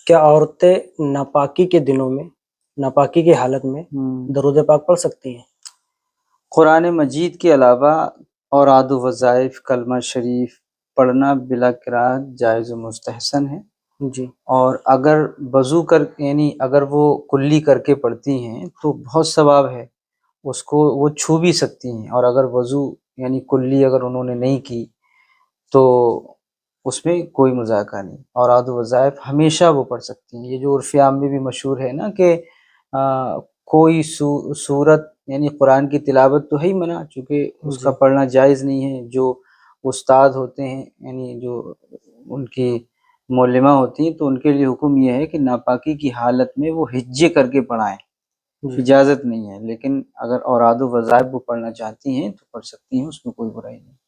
کیا عورتیں ناپاکی کے دنوں میں، ناپاکی کی حالت میں درود پاک پڑھ سکتی ہیں؟ قرآن مجید کے علاوہ اوراد و وظائف، کلمہ شریف پڑھنا بلا قرات جائز و مستحسن ہے۔ جی، اور اگر وضو کر یعنی اگر وہ کلی کر کے پڑھتی ہیں تو بہت ثواب ہے، اس کو وہ چھو بھی سکتی ہیں۔ اور اگر وضو یعنی کلی اگر انہوں نے نہیں کی تو اس میں کوئی مذاکرہ نہیں، اوراد و وظائف ہمیشہ وہ پڑھ سکتی ہیں۔ یہ جو عرف عام میں بھی مشہور ہے نا کہ کوئی سورت یعنی قرآن کی تلاوت تو ہے ہی منع، چونکہ اس کا پڑھنا جائز نہیں ہے۔ جو استاد ہوتے ہیں یعنی جو ان کی معلمہ ہوتی ہیں تو ان کے لیے حکم یہ ہے کہ ناپاکی کی حالت میں وہ ہجے کر کے پڑھائیں، اجازت نہیں ہے۔ لیکن اگر اوراد و وظائف وہ پڑھنا چاہتی ہیں تو پڑھ سکتی ہیں، اس میں کوئی برائی نہیں۔